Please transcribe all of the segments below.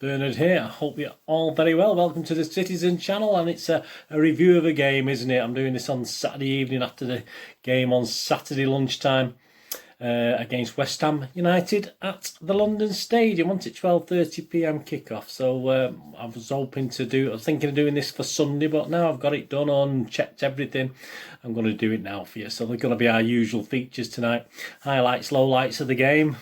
Bernard here. I hope you're all very well. Welcome to the Citizen channel, and it's a review of a game, isn't it? I'm doing this on Saturday evening after the game on Saturday lunchtime against West Ham United at the London Stadium. On at 12:30 p.m. kickoff. So I was thinking of doing this for Sunday, but now I've got it done on, checked everything. I'm going to do it now for you. So they're going to be our usual features tonight. Highlights, lowlights of the game.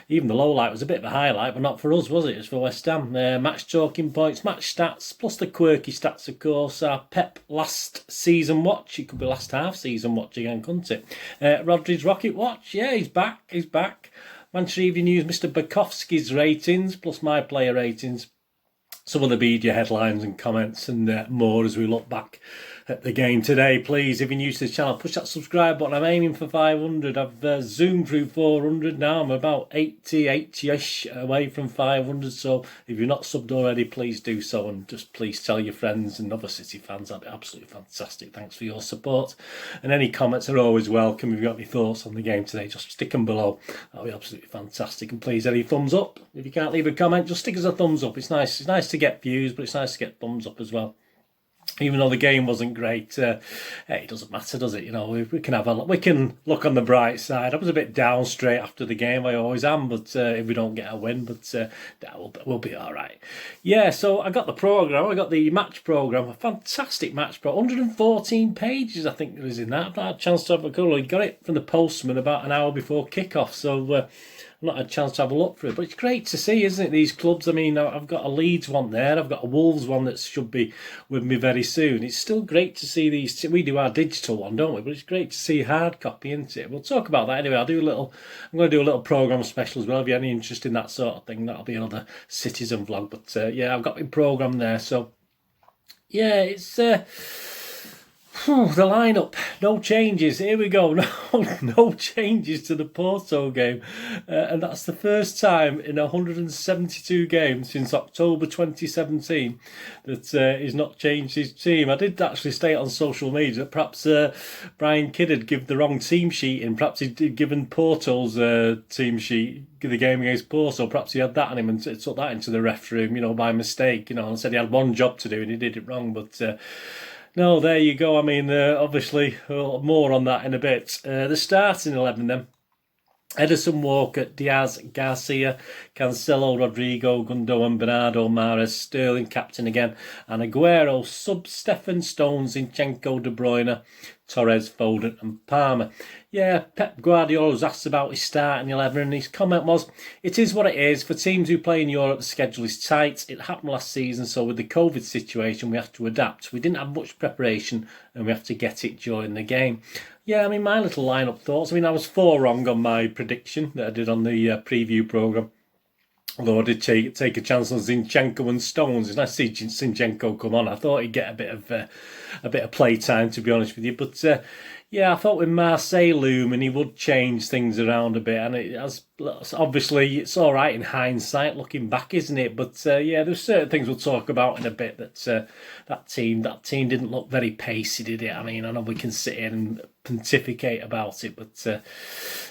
Even the low light was a bit of a highlight, but not for us, was it? It was for West Ham. Match talking points, match stats, plus the quirky stats, of course. Our PEP last season watch. It could be last half season watch again, couldn't it? Rodri's Rocket Watch. Yeah, he's back. He's back. Manchester Evening News, Mr. Bukowski's ratings, plus my player ratings. Some of the media headlines and comments and more as we look back at the game today. Please, if you're new to the channel, push that subscribe button. I'm aiming for 500. I've zoomed through 400 now. I'm about 80-ish away from 500. So if you're not subbed already, please do so. And just please tell your friends and other City fans. That'd be absolutely fantastic. Thanks for your support. And any comments are always welcome. If you've got any thoughts on the game today, just stick them below. That'll be absolutely fantastic. And please, any thumbs up. If you can't leave a comment, just stick us a thumbs up. It's nice. It's nice to get views, but it's nice to get thumbs up as well. Even though the game wasn't great, hey, it doesn't matter, does it? You know, we can look on the bright side. I was a bit down straight after the game. I always am, but if we don't get a win, we'll be all right. Yeah, so I got the program. I got the match program. A fantastic match program. 114 pages, I think there is in that. I've not had a chance to have a go. I got it from the postman about an hour before kickoff, so I've not had a chance to have a look through it, but it's great to see, isn't it, these clubs? I mean, I've got a Leeds one there, I've got a Wolves one that should be with me very soon. It's still great to see these. We do our digital one, don't we? But it's great to see hard copy, isn't it? We'll talk about that anyway. I'm going to do a little programme special as well. If you have any interest in that sort of thing, that'll be another Citizen vlog. But yeah, I've got my programme there. So yeah, it's the lineup, no changes. Here we go. No changes to the Porto game, and that's the first time in 172 games since October 2017 that he's not changed his team. I did actually state on social media that perhaps Brian Kidd had given the wrong team sheet in. Perhaps he'd given Porto's team sheet, the game against Porto. Perhaps he had that on him and took that into the ref room, you know, by mistake, you know, and said he had one job to do and he did it wrong. But no, there you go. I mean, obviously, more on that in a bit. The starting 11 then. Ederson, Walker, Diaz, Garcia, Cancelo, Rodrigo, Gundogan, Bernardo, Mahrez, Sterling, captain again, and Aguero, sub Stefan, Stones, Zinchenko, De Bruyne, Torres, Foden and Palmer. Yeah, Pep Guardiola was asked about his starting 11 and his comment was, "It is what it is. For teams who play in Europe, the schedule is tight. It happened last season, so with the COVID situation, we have to adapt. We didn't have much preparation and we have to get it during the game." Yeah, I mean, my little lineup thoughts. I mean, I was 4 wrong on my prediction that I did on the preview programme. Although I did take a chance on Zinchenko and Stones. It's nice to see Zinchenko come on. I thought he'd get a bit of play time, to be honest with you. But yeah, I thought with Marseille looming, he would change things around a bit. And it has, obviously, it's all right in hindsight, looking back, isn't it? But yeah, there's certain things we'll talk about in a bit. That team didn't look very pacey, did it? I mean, I know we can sit here and pontificate about it, but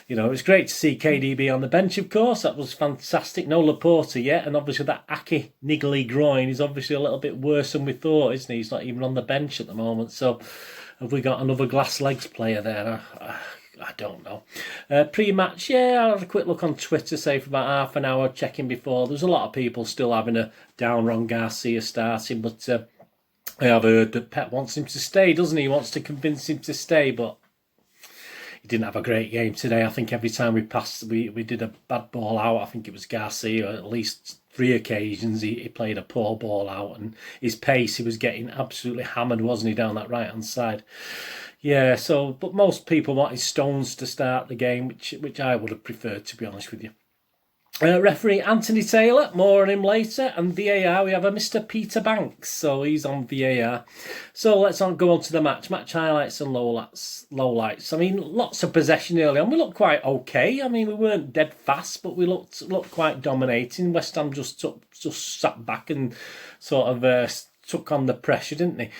you know, it's great to see KDB on the bench, of course. That was fantastic. No Laporta yet, and obviously that Aki niggly groin is obviously a little bit worse than we thought, isn't he? He's not even on the bench at the moment. So have we got another glass legs player there? I don't know. Pre-match, yeah, I had a quick look on Twitter, say for about half an hour, checking before. There's a lot of people still having a down on Garcia starting, but I have heard that Pep wants him to stay, doesn't he? He wants to convince him to stay, but he didn't have a great game today. I think every time we passed, we did a bad ball out. I think it was Garcia, at least 3 occasions he played a poor ball out, and his pace, he was getting absolutely hammered, wasn't he, down that right-hand side. Yeah, so, but most people wanted Stones to start the game, which I would have preferred, to be honest with you. Referee Anthony Taylor, more on him later. And VAR, we have a Mr. Peter Banks, so he's on VAR. So let's go on to the match highlights and lowlights. I mean, lots of possession early on. We looked quite okay. I mean, we weren't dead fast, but we looked quite dominating. West Ham just sat back and sort of took on the pressure, didn't they?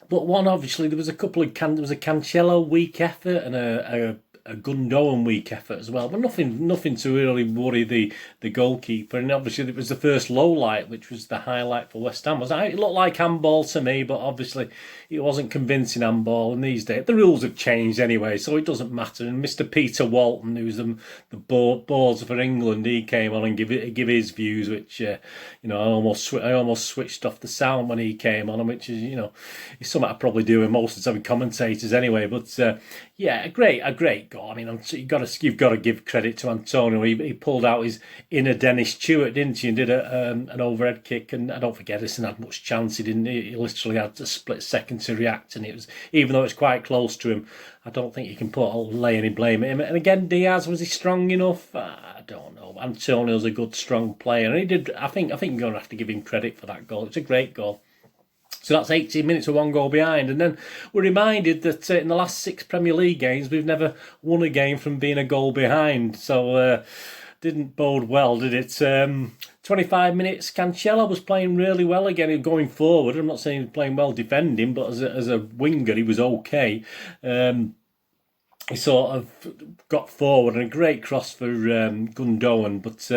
But obviously, there was a couple of there was a Cancelo weak effort and a Gundogan weak effort as well, but nothing to really worry the goalkeeper. And obviously it was the first low light, which was the highlight for West Ham. It looked like handball to me, but obviously it wasn't convincing handball. And these days the rules have changed anyway, so it doesn't matter. And Mr. Peter Walton, who's the boards for England, he came on and give his views, which I almost switched off the sound when he came on, which is is something I probably do with most of the time commentators anyway. But a great goal. I mean, you've got to give credit to Antonio. He pulled out his inner Dennis Stewart, didn't he, and did an overhead kick. And I don't think Edison had much chance. He didn't. He literally had a split second to react, and it was, even though it's quite close to him, I don't think you can lay any blame at him. And again, Diaz, was he strong enough? I don't know. Antonio's a good, strong player, and he did. I think you're going to have to give him credit for that goal. It's a great goal. So that's 18 minutes of 1 goal behind. And then we're reminded that in the last 6 Premier League games, we've never won a game from being a goal behind. So didn't bode well, did it? 25 minutes, Cancelo was playing really well again, going forward. I'm not saying he was playing well defending, but as a winger, he was okay. He sort of got forward, and a great cross for Gundogan, but...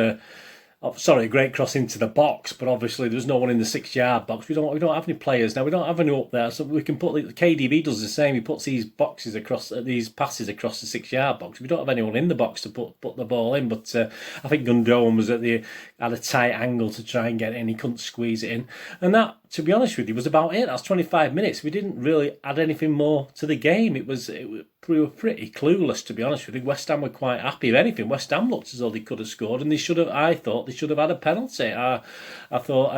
a great cross into the box, but obviously there's no one in the 6-yard box. We don't have any players now. We don't have any up there, so we can put KDB does the same. He puts these passes across the 6-yard box. We don't have anyone in the box to put the ball in. But I think Gundogan was at a tight angle to try and get it in. He couldn't squeeze it in, and that, to be honest with you, was about it. That's 25 minutes. We didn't really add anything more to the game. We were pretty clueless, to be honest with you. West Ham were quite happy. If anything, West Ham looked as though they could have scored, and I thought they should have had a penalty. I thought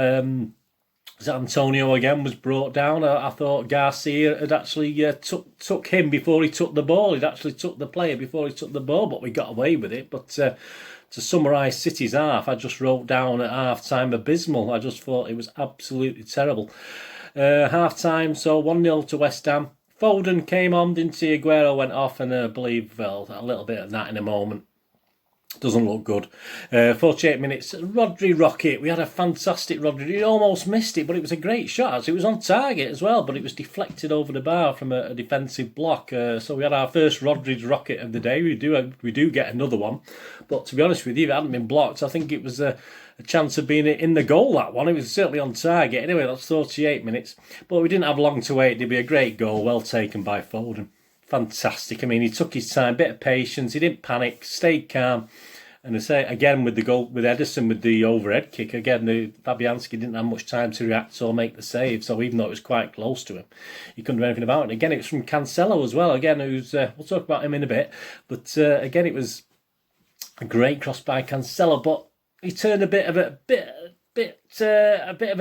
Antonio again was brought down. I thought Garcia had actually took him before he took the ball. He'd actually took the player before he took the ball, but we got away with it. But to summarise City's half, I just wrote down at half-time abysmal. I just thought it was absolutely terrible. Half-time, so 1-0 to West Ham. Foden came on, didn't he? Aguero went off, and I believe, well, a little bit of that in a moment. Doesn't look good. 48 minutes. Rodri rocket. We had a fantastic Rodri. He almost missed it, but it was a great shot. It was on target as well, but it was deflected over the bar from a defensive block. So we had our first Rodri rocket of the day. We do get another one, but to be honest with you, if it hadn't been blocked, I think it was a chance of being in the goal, that one. It was certainly on target. Anyway, that's 48 minutes. But we didn't have long to wait. It'd be a great goal, well taken by Foden. Fantastic. I mean, he took his time, bit of patience. He didn't panic, stayed calm. And I say again with the goal with Edison with the overhead kick, again Fabianski didn't have much time to react or make the save. So even though it was quite close to him, he couldn't do anything about it. And again, it was from Cancelo as well. Again, who's we'll talk about him in a bit. But again, it was a great cross by Cancelo, but he turned a bit of a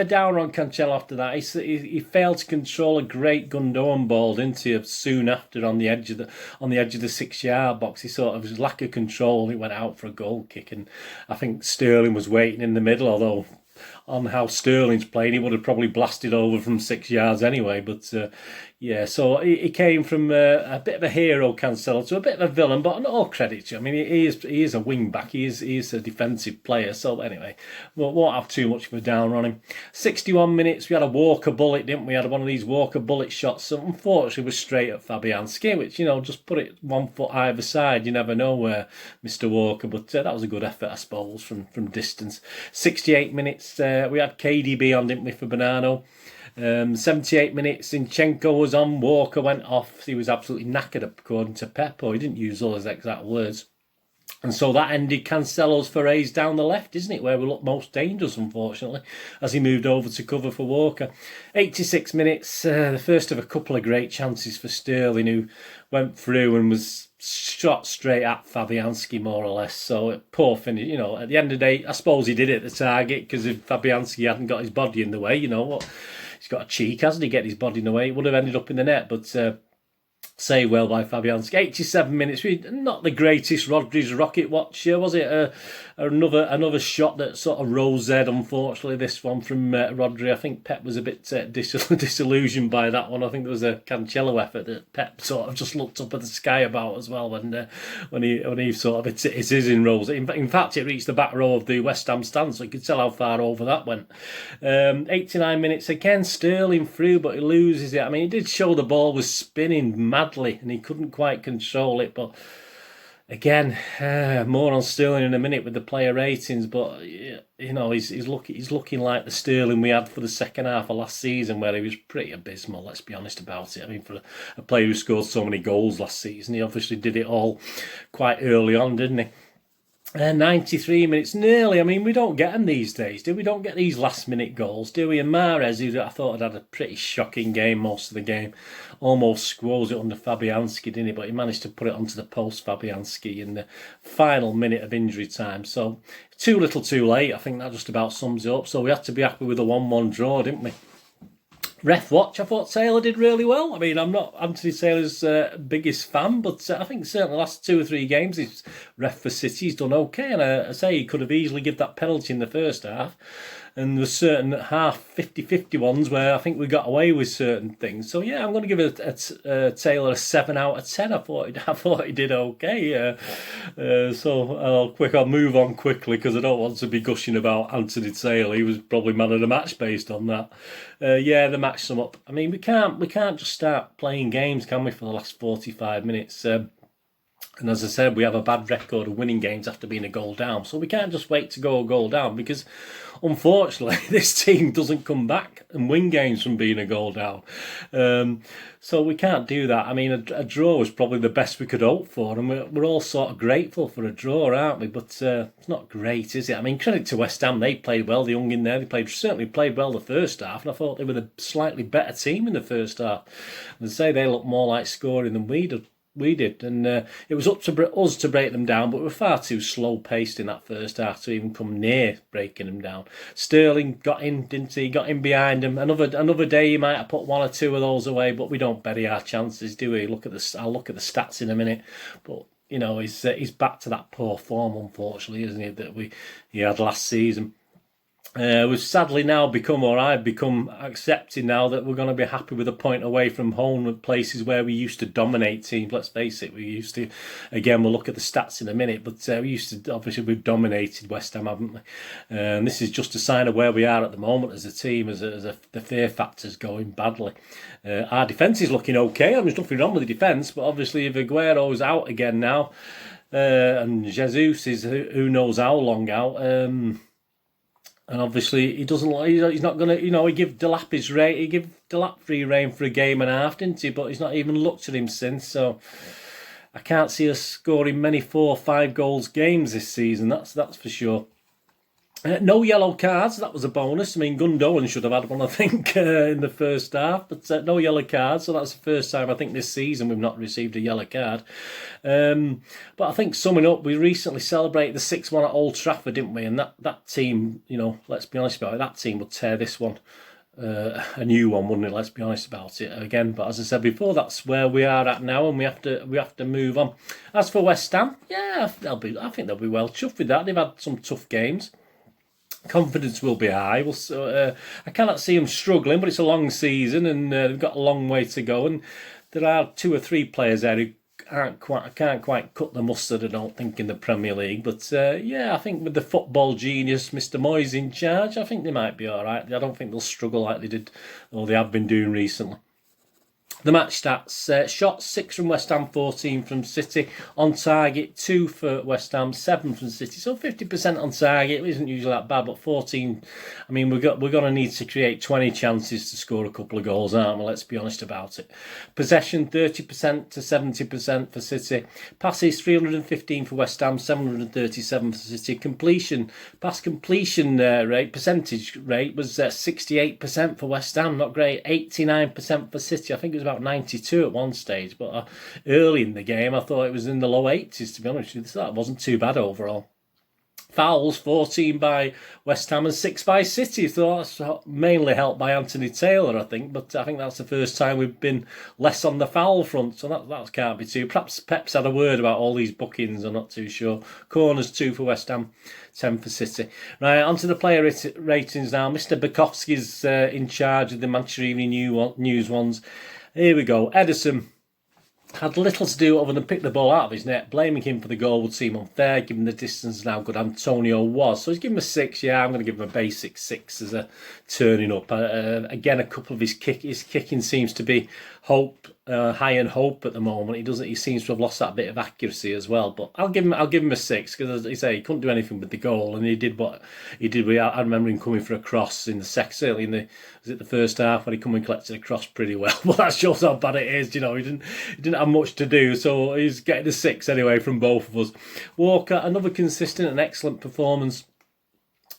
downer on Cancelo after that. He failed to control a great Gundogan ball, didn't he? Soon after on the edge of the 6-yard box, he sort of his lack of control. He went out for a goal kick, and I think Sterling was waiting in the middle. Although on how Sterling's playing, he would have probably blasted over from 6 yards anyway. But so he came from a bit of a hero, Cancelo, to a bit of a villain, but not all credit to him. I mean, he is a wing back. He is a defensive player. So anyway, won't have too much of a downer on him. 61 minutes, we had a Walker bullet, didn't we? We had one of these Walker bullet shots. So unfortunately, was straight at Fabianski, which just put it 1 foot either side. You never know where Mr. Walker, but that was a good effort, I suppose, from distance. 68 minutes, we had KDB on, didn't we, for Bonano. 78 minutes, Zinchenko was on, Walker went off. He was absolutely knackered, according to Pep, or he didn't use all his exact words. And so that ended Cancelo's forays down the left, isn't it, where we looked most dangerous, unfortunately, as he moved over to cover for Walker. 86 minutes, the first of a couple of great chances for Sterling, who went through and was shot straight at Fabianski, more or less. So poor finish. At the end of the day, I suppose he did it at the target, because if Fabianski hadn't got his body in the way, he's got a cheek, hasn't he, get his body in the way, it would have ended up in the net. But saved well by Fabianski. 87 minutes. Not the greatest Rodri's rocket watch, was it? Another shot that sort of rose Z, unfortunately, this one from Rodri. I think Pep was a bit disillusioned by that one. I think there was a Cancelo effort that Pep sort of just looked up at the sky about as well when he sort of it's his in rolls. In fact, it reached the back row of the West Ham stand, so you could tell how far over that went. 89 minutes again, Sterling through, but he loses it. I mean, he did show the ball was spinning madly and he couldn't quite control it, but Again, more on Sterling in a minute with the player ratings, but he's looking like the Sterling we had for the second half of last season, where he was pretty abysmal. Let's be honest about it. I mean, for a player who scored so many goals last season, he obviously did it all quite early on, didn't he? 93 minutes nearly. I mean, we don't get them these days, do we? Don't get these last-minute goals, do we? And Mahrez, who I thought had a pretty shocking game most of the game, almost squoze it under Fabianski, didn't he? But he managed to put it onto the post, Fabianski, in the final minute of injury time. So, too little too late. I think that just about sums it up. So we had to be happy with a 1-1 draw, didn't we? Ref watch, I thought Taylor did really well. I mean, I'm not Anthony Taylor's biggest fan, but I think certainly the last 2 or 3 games he's ref for City, he's done okay. And I say he could have easily given that penalty in the first half. And there's certain half 50-50 ones where I think we got away with certain things. So yeah, I'm going to give it Taylor a 7 out of 10. I thought he did okay. So I'll move on quickly because I don't want to be gushing about Anthony Taylor. He was probably man of the match based on that. The match sum up. I mean, we can't just start playing games, can we, for the last 45 minutes? And as I said, we have a bad record of winning games after being a goal down. So we can't just wait to go a goal down because, unfortunately, this team doesn't come back and win games from being a goal down. So we can't do that. I mean, a draw was probably the best we could hope for. And we're all sort of grateful for a draw, aren't we? But it's not great, is it? I mean, credit to West Ham. They played well. The young in there, certainly played well the first half. And I thought they were the slightly better team in the first half. And say they looked more like scoring than we did, and it was up to us to break them down, but we were far too slow-paced in that first half to even come near breaking them down. Sterling got in, didn't he? Got in behind him. Another day he might have put 1 or 2 of those away, but we don't bury our chances, do we? I'll look at the stats in a minute, but he's back to that poor form, unfortunately, isn't he? That he had last season. We've sadly now I've become accepting now that we're going to be happy with a point away from home at places where we used to dominate teams. Let's face it, we used to, again, we'll look at the stats in a minute, but we've dominated West Ham, haven't we? And this is just a sign of where we are at the moment as a team, as the fear factor's going badly. Our defence is looking okay. There's nothing wrong with the defence, but obviously if Aguero's out again now, and Jesus is who knows how long out, and obviously he's not going to, he gave Delap free rein for a game and a half, didn't he? But he's not even looked at him since, so I can't see us scoring many 4-5 goals games this season, that's for sure. No yellow cards, that was a bonus. I mean, Gundogan should have had one, I think, in the first half, but no yellow cards, so that's the first time, I think, this season we've not received a yellow card. But I think, summing up, we recently celebrated the 6-1 at Old Trafford, didn't we? And that team, let's be honest about it, that team would tear this one, a new one, wouldn't it? Let's be honest about it again. But as I said before, that's where we are at now, and we have to move on. As for West Ham, yeah, I think they'll be well chuffed with that. They've had some tough games. Confidence will be high. I cannot see them struggling, but it's a long season and they've got a long way to go. And there are 2 or 3 players there who can't quite cut the mustard, I don't think, in the Premier League. But I think with the football genius, Mr. Moyes, in charge, I think they might be all right. I don't think they'll struggle like they did, or they have been doing recently. The match stats, shots 6 from West Ham, 14 from City. On target, 2 for West Ham, 7 from City. So 50% on target, it isn't usually that bad, but 14, I mean, we're going to need to create 20 chances to score a couple of goals, aren't we? Let's be honest about it. Possession, 30% to 70% for City. Passes, 315 for West Ham, 737 for City. Pass completion rate, percentage rate was 68% for West Ham, not great. 89% for City. I think it was about 92 at one stage, but early in the game I thought it was in the low 80s, to be honest with you. That wasn't too bad overall. Fouls, 14 by West Ham and 6 by City. So that's mainly helped by Anthony Taylor, I think. But I think that's the first time we've been less on the foul front. So that can't be too. Perhaps PEPS had a word about all these bookings. I'm not too sure. Corners, 2 for West Ham, 10 for City. Right, onto the player ratings now. Mr. Bukowski's in charge of the Manchester Evening News ones. Here we go. Ederson had little to do other than pick the ball out of his net. Blaming him for the goal would seem unfair, given the distance and how good Antonio was. So he's given him a 6. Yeah, I'm going to give him a basic 6 as a turning up. Again, a couple of his kicking seems to be hope high in hope at the moment. He seems to have lost that bit of accuracy as well. But I'll give him a 6 because, as I say, he couldn't do anything with the goal, and he did what he did. I remember him coming for a cross in the certainly in the first half when he come and collected a cross pretty well. But that shows how bad it is. He didn't have much to do, so he's getting a 6 anyway from both of us. Walker, another consistent and excellent performance.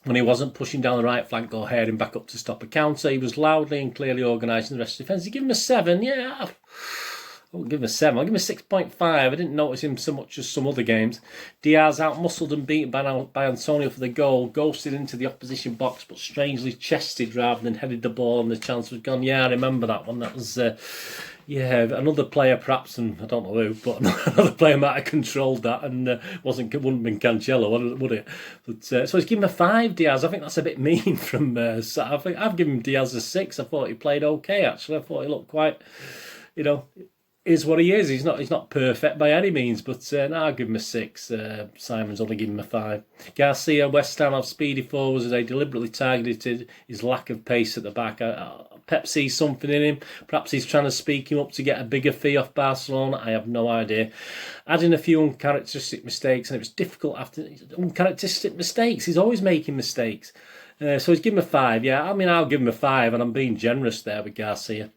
When he wasn't pushing down the right flank or heading back up to stop a counter, he was loudly and clearly organising the rest of the defence. You give him a 7, yeah. I won't give him a 7. I'll give him a 6.5. I didn't notice him so much as some other games. Diaz out-muscled and beaten by Antonio for the goal, ghosted into the opposition box, but strangely chested rather than headed the ball, and the chance was gone. Yeah, I remember that one. That was... another player perhaps, and I don't know who, but another player might have controlled that, and wouldn't have been Cancelo, would it? But so he's given him a 5, Diaz. I think that's a bit mean from. I think I've given Diaz a 6. I thought he played okay. Actually, I thought he looked quite, is what he is. He's not perfect by any means, but no, I'll give him a 6. Simon's only given him a 5. Garcia, West Ham have speedy forwards as they deliberately targeted his lack of pace at the back. PEPS sees something in him. Perhaps he's trying to speak him up to get a bigger fee off Barcelona. I have no idea. Adding a few uncharacteristic mistakes, and it was difficult after uncharacteristic mistakes. He's always making mistakes. So he's given him a 5. Yeah, I mean, I'll give him a 5, and I'm being generous there with Garcia.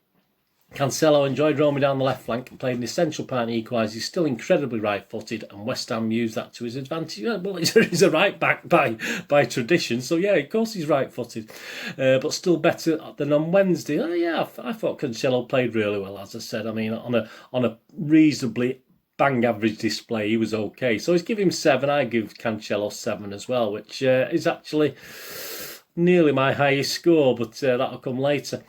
Cancelo enjoyed roaming down the left flank and played an essential part in equalising. He's still incredibly right-footed, and West Ham used that to his advantage. Yeah, well, he's a right-back by tradition, so yeah, of course he's right-footed. But still better than on Wednesday. I thought Cancelo played really well, as I said. I mean, on a reasonably bang average display, he was okay. So he's giving him 7. I give Cancelo 7 as well, which is actually nearly my highest score, but that'll come later.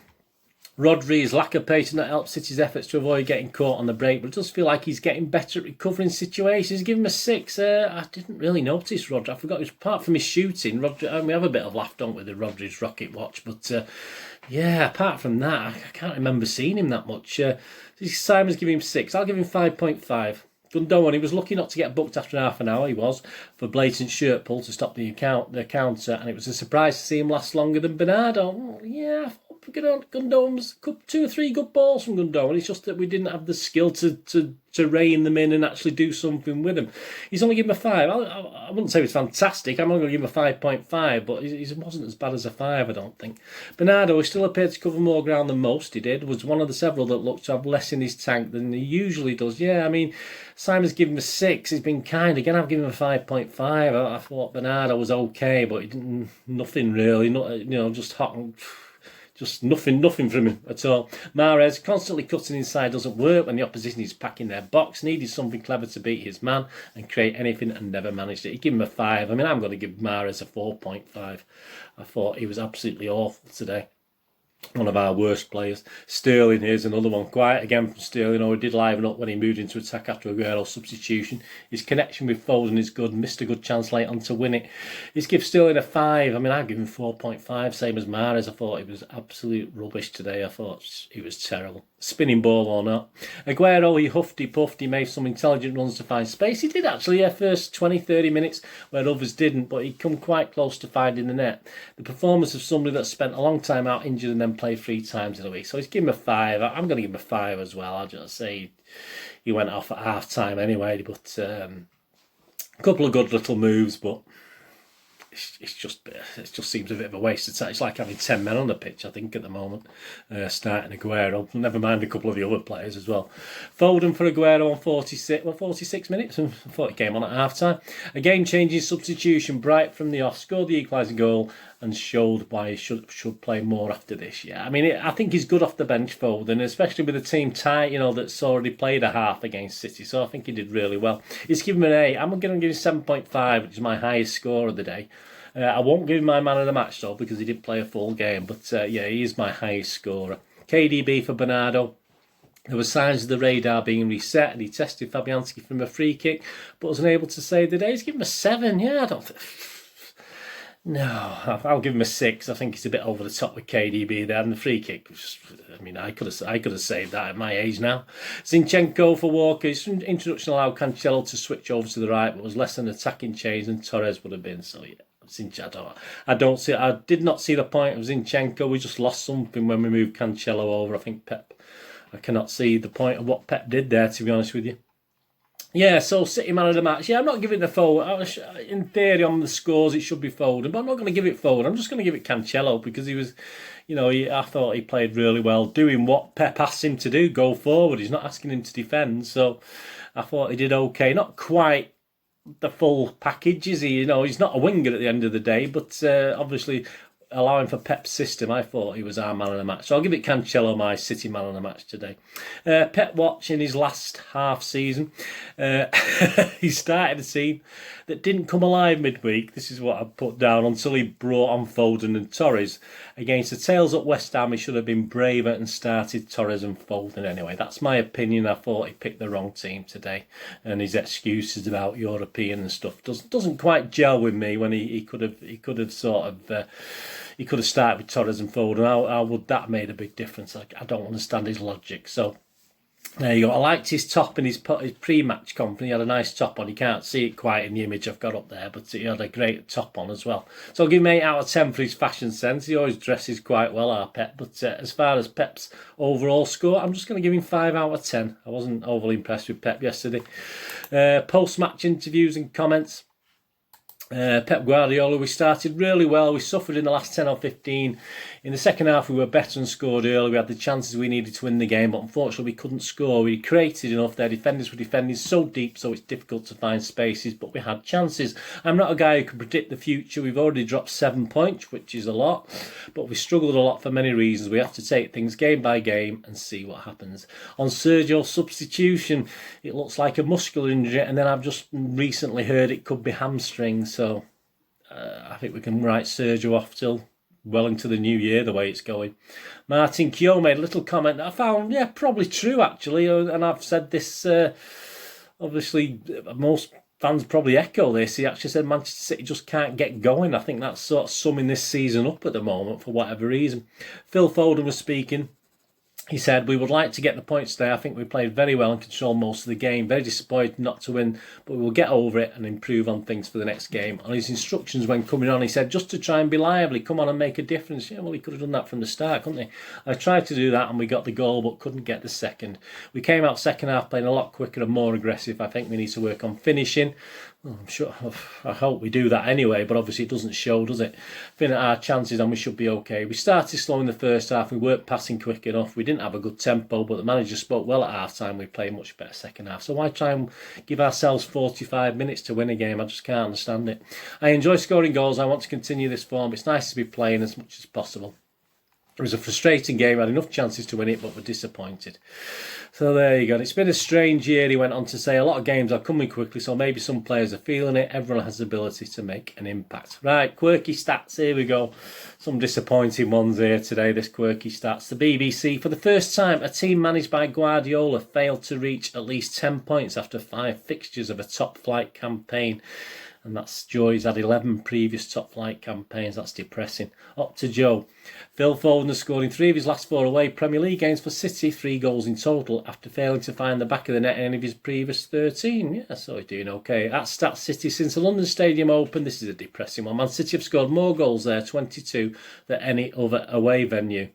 Rodri's lack of pace not helped City's efforts to avoid getting caught on the break, but it does feel like he's getting better at recovering situations. Give him a 6. I didn't really notice Rodri. I forgot, apart from his shooting, Rodri, we have a bit of laugh, don't we, with Rodri's rocket watch, but apart from that, I can't remember seeing him that much. Simon's giving him 6. I'll give him 5.5. Gundogan, he was lucky not to get booked after half an hour, he was, for blatant shirt pull to stop the counter, and it was a surprise to see him last longer than Bernardo. I thought Gundogan's 2 or 3 good balls from Gundogan. It's just that we didn't have the skill to rein them in and actually do something with him. He's only given him a 5. I wouldn't say it was fantastic. I'm only going to give him a 5.5, but he wasn't as bad as a 5, I don't think. Bernardo, who still appeared to cover more ground than most he did, was one of the several that looked to have less in his tank than he usually does. Yeah, I mean, Simon's given him a 6. He's been kind. Again, I've given him a 5.5. I thought Bernardo was okay, but he didn't, nothing really. Just hot and... Just nothing from him at all. Mahrez, constantly cutting inside doesn't work when the opposition is packing their box. Needed something clever to beat his man and create anything and never managed it. He gave him a 5. I mean, I'm going to give Mahrez a 4.5. I thought he was absolutely awful today. One of our worst players. Sterling, here's another one. Quiet again from Sterling. He did liven up when he moved into attack after Aguero's substitution. His connection with Foden is good. Missed a good chance late on to win it. He's give Sterling a 5. I mean, I'd give him 4.5, same as Mahrez. I thought he was absolute rubbish today. I thought he was terrible. Spinning ball or not. Aguero, he huffed, he puffed, he made some intelligent runs to find space. He did actually, first 20-30 minutes where others didn't, but he'd come quite close to finding the net. The performance of somebody that spent a long time out injured and then played 3 times in a week. So he's given him a 5. I'm going to give him a 5 as well. I'll just say he went off at half time anyway, but a couple of good little moves, but it just seems a bit of a waste of time. It's like having 10 men on the pitch, I think, at the moment, starting Aguero. Never mind a couple of the other players as well. Foden for Aguero on 46 minutes. I thought he came on at half-time. A game-changing substitution, Bright from the off, scored the equalising goal and showed why he should play more after this. Yeah, I mean, I think he's good off the bench, Foden, especially with a team tight, that's already played a half against City. So I think he did really well. He's given him an 8. I'm going to give him 7.5, which is my highest score of the day. I won't give him my man of the match, though, because he didn't play a full game. But, he is my highest scorer. KDB for Bernardo. There were signs of the radar being reset, and he tested Fabianski from a free kick, but was unable to save the day. He's given him a 7. Yeah, I don't think... No, I'll give him a 6. I think he's a bit over the top with KDB there. And the free kick, I could have saved that at my age now. Zinchenko for Walker. His introduction allowed Cancelo to switch over to the right, but was less an attacking change than Torres would have been. So yeah, I did not see the point of Zinchenko. We just lost something when we moved Cancelo over. I think Pep I cannot see the point of what Pep did there, to be honest with you. Yeah, so City man of the match. Yeah, I'm not giving the Foden. In theory, on the scores, it should be Foden, but I'm not going to give it Foden. I'm just going to give it Cancelo because he was, I thought he played really well, doing what Pep asked him to do, go forward. He's not asking him to defend, so I thought he did okay. Not quite the full package, is he? He's not a winger at the end of the day, but obviously allowing for Pep's system, I thought he was our man of the match. So I'll give it Cancelo, my City man of the match today. Pep watch in his last half season. He started a team that didn't come alive midweek. This is what I put down until he brought on Foden and Torres. Against the tails at West Ham, he should have been braver and started Torres and Foden anyway. That's my opinion. I thought he picked the wrong team today. And his excuses about European and stuff doesn't quite gel with me when he could have sort of... He could have started with Torres and Foden. How would that have made a big difference? I don't understand his logic. So there you go. I liked his top in his pre-match company. He had a nice top on. You can't see it quite in the image I've got up there, but he had a great top on as well. So I'll give him 8 out of 10 for his fashion sense. He always dresses quite well, our Pep. But as far as Pep's overall score, I'm just going to give him 5 out of 10. I wasn't overly impressed with Pep yesterday. Post-match interviews and comments. Pep Guardiola, we started really well. We suffered in the last 10 or 15. In the second half, we were better and scored early. We had the chances we needed to win the game, but unfortunately, we couldn't score. We created enough. Their defenders were defending so deep, so it's difficult to find spaces, but we had chances. I'm not a guy who can predict the future. We've already dropped 7 points, which is a lot, but we struggled a lot for many reasons. We have to take things game by game and see what happens. On Sergio's substitution, it looks like a muscular injury, and then I've just recently heard it could be hamstrings. So I think we can write Sergio off till well into the new year, the way it's going. Martin Keogh made a little comment that I found, probably true actually, and I've said this, obviously most fans probably echo this. He actually said Manchester City just can't get going. I think that's sort of summing this season up at the moment for whatever reason. Phil Foden was speaking. He said, we would like to get the points there. I think we played very well and controlled most of the game. Very disappointed not to win, but we will get over it and improve on things for the next game. On his instructions when coming on, he said, just to try and be lively, come on and make a difference. Yeah, well, he could have done that from the start, couldn't he? I tried to do that and we got the goal, but couldn't get the second. We came out second half playing a lot quicker and more aggressive. I think we need to work on finishing. Well, I'm sure, I hope we do that anyway, but obviously it doesn't show, does it? Fin at our chances and we should be okay. We started slow in the first half, we weren't passing quick enough, we didn't have a good tempo, but the manager spoke well at half time. We played much better second half. So why try and give ourselves 45 minutes to win a game? I just can't understand it. I enjoy scoring goals, I want to continue this form. It's nice to be playing as much as possible. It was a frustrating game, I had enough chances to win it, but we're disappointed. So there you go. It's been a strange year, he went on to say. A lot of games are coming quickly, so maybe some players are feeling it. Everyone has the ability to make an impact. Right, Quirky Stats, here we go. Some disappointing ones here today, this Quirky Stats. The BBC, for the first time, a team managed by Guardiola failed to reach at least 10 points after 5 fixtures of a top-flight campaign. And that's Joy's had 11 previous top-flight campaigns. That's depressing. Up to Joe. Phil Foden has scored in 3 of his last 4 away Premier League games for City, 3 goals in total, after failing to find the back of the net in any of his previous 13. Yeah, so he's doing okay. At Stats City, since the London Stadium opened, this is a depressing one. Man City have scored more goals there, 22, than any other away venue.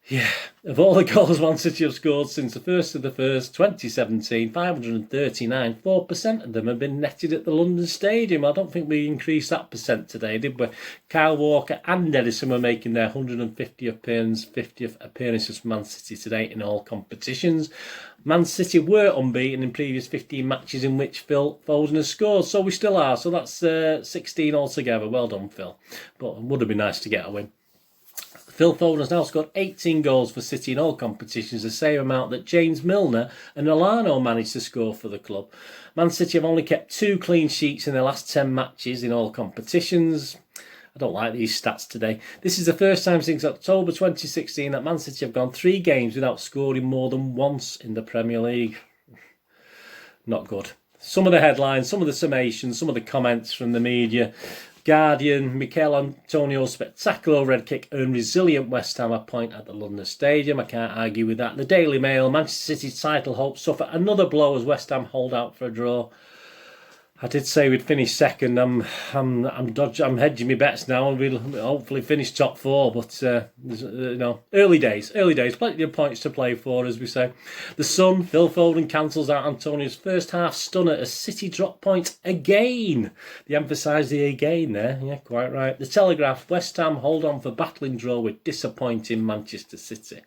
Yeah, of all the goals Man City have scored since the 1st of the 1st, 2017, 539, 4% of them have been netted at the London Stadium. I don't think we increased that percent today, did we? Kyle Walker and Edison were making their 50th appearances for Man City today in all competitions. Man City were unbeaten in previous 15 matches in which Phil Foden has scored, so we still are. So that's 16 altogether. Well done, Phil. But it would have been nice to get a win. Phil Foden has now scored 18 goals for City in all competitions, the same amount that James Milner and Alano managed to score for the club. Man City have only kept 2 clean sheets in their last 10 matches in all competitions. I don't like these stats today. This is the first time since October 2016 that Man City have gone 3 games without scoring more than once in the Premier League. Not good. Some of the headlines, some of the summations, some of the comments from the media. Guardian, Mikel Antonio's spectacular red kick earned resilient West Ham a point at the London Stadium. I can't argue with that. The Daily Mail, Manchester City's title hopes suffer another blow as West Ham hold out for a draw. I did say we'd finish second. I'm hedging my bets now, and we'll hopefully finish top four. But early days, plenty of points to play for, as we say. The Sun, Phil Foden cancels out Antonio's first half stunner as City drop points again. They emphasise the again there. Yeah, quite right. The Telegraph, West Ham hold on for battling draw with disappointing Manchester City.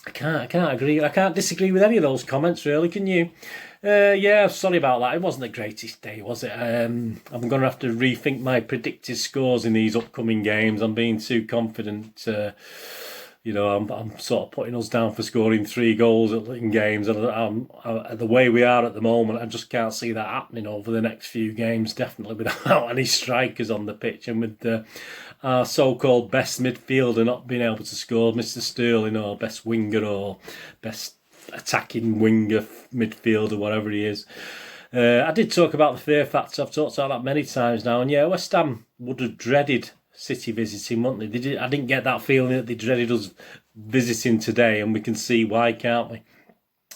I can't agree. I can't disagree with any of those comments, really. Can you? Yeah, sorry about that. It wasn't the greatest day, was it? I'm going to have to rethink my predicted scores in these upcoming games. I'm being too confident. I'm sort of putting us down for scoring 3 goals in games. The way we are at the moment, I just can't see that happening over the next few games, definitely without any strikers on the pitch, and with our so-called best midfielder not being able to score, Mr. Sterling, or best winger or best attacking winger midfielder, whatever he is. I did talk about the fear factor. I've talked about that many times now, and yeah, West Ham would have dreaded City visiting, wouldn't they? I didn't get that feeling that they dreaded us visiting today, and we can see why, can't we?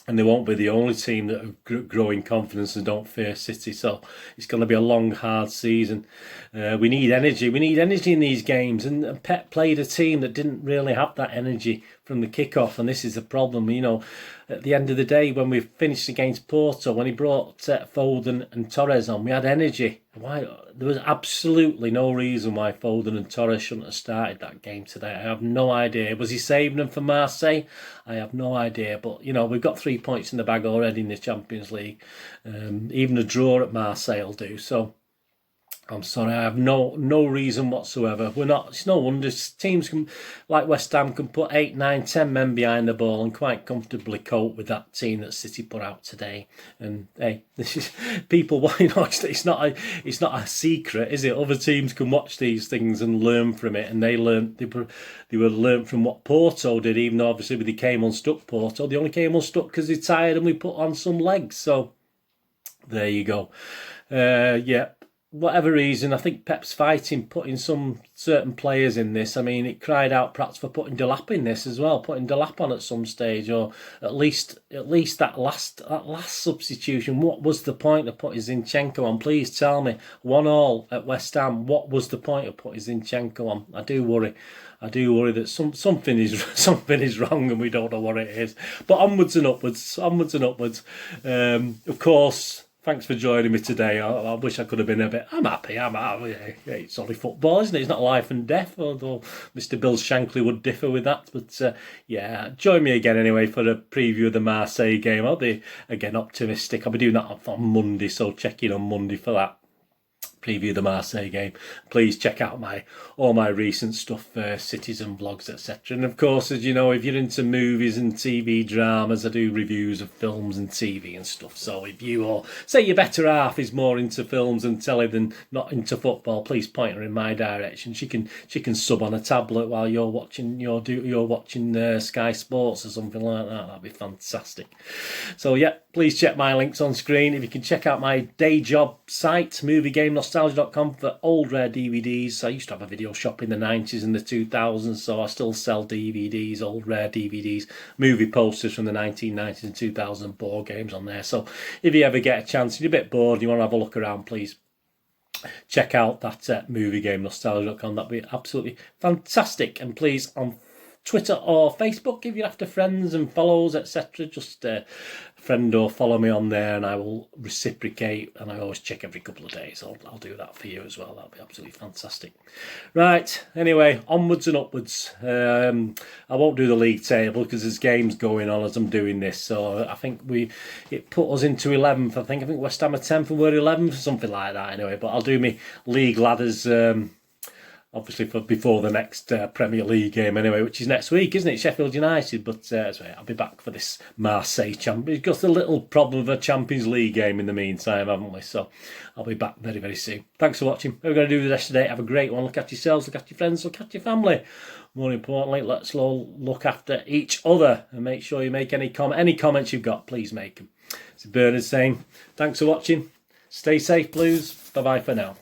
And they won't be the only team that are growing confidence and don't fear City. So it's going to be a long, hard season. We need energy. We need energy in these games. And Pep played a team that didn't really have that energy from the kickoff. And this is the problem. At the end of the day, when we finished against Porto, when he brought Foden and Torres on, we had energy. There was absolutely no reason why Foden and Torres shouldn't have started that game today. I have no idea. Was he saving them for Marseille? I have no idea. But, we've got 3 points in the bag already in the Champions League. Even a draw at Marseille will do. So I'm sorry, I have no reason whatsoever. It's no wonder teams like West Ham can put 8, 9, 10 men behind the ball and quite comfortably cope with that team that City put out today. And hey, this is people. It's not a secret, is it? Other teams can watch these things and learn from it, and they were learned from what Porto did. Even though obviously they came unstuck, Porto, they only came unstuck because they're tired and we put on some legs. So there you go. Yeah. Whatever reason, I think Pep's fighting putting some certain players in this. I mean, it cried out perhaps for putting Delap in this as well, putting Delap on at some stage, or at least that last substitution. What was the point of putting Zinchenko on? Please tell me. 1-1 at West Ham. What was the point of putting Zinchenko on? I do worry that something is wrong and we don't know what it is. But onwards and upwards. Of course. Thanks for joining me today. I wish I could have been I'm happy. It's only football, isn't it? It's not life and death, although Mr. Bill Shankly would differ with that. But join me again anyway for a preview of the Marseille game. I'll be, again, optimistic. I'll be doing that on Monday, so check in on Monday for that. Preview the Marseille game. Please check out all my recent stuff, cities and vlogs, etc. And of course, as you know, if you're into movies and TV dramas, I do reviews of films and TV and stuff. So if you, or say your better half, is more into films and telly than not into football, please point her in my direction. She can sub on a tablet while you're watching Sky Sports or something like that. That'd be fantastic. So yeah, please check my links on screen. If you can check out my day job site, movieGameNostalgia.com, for old rare DVDs. I used to have a video shop in the 90s and the 2000s, so I still sell DVDs, old rare DVDs, movie posters from the 1990s and 2000 board games on there. So if you ever get a chance, you're a bit bored, you want to have a look around, please check out that movieGameNostalgia.com. That'd be absolutely fantastic. And please, on Twitter or Facebook, if you're after friends and follows, etc., just friend or follow me on there and I will reciprocate, and I always check every couple of days. I'll do that for you as well. That'll be absolutely fantastic. Right, anyway, onwards and upwards. I won't do the league table because there's games going on as I'm doing this, so I think it put us into 11th. I think West Ham are 10th and we're 11th, something like that anyway. But I'll do me league ladders obviously for before the next Premier League game anyway, which is next week, isn't it? Sheffield United. But I'll be back for this Marseille champion. We've got a little problem of a Champions League game in the meantime, haven't we? So I'll be back very, very soon. Thanks for watching. What we're going to do the rest of the day, have a great one. Look after yourselves, look after your friends, look after your family. More importantly, let's all look after each other and make sure you make any comments you've got, please make them. It's Bernard saying, thanks for watching. Stay safe, Blues. Bye-bye for now.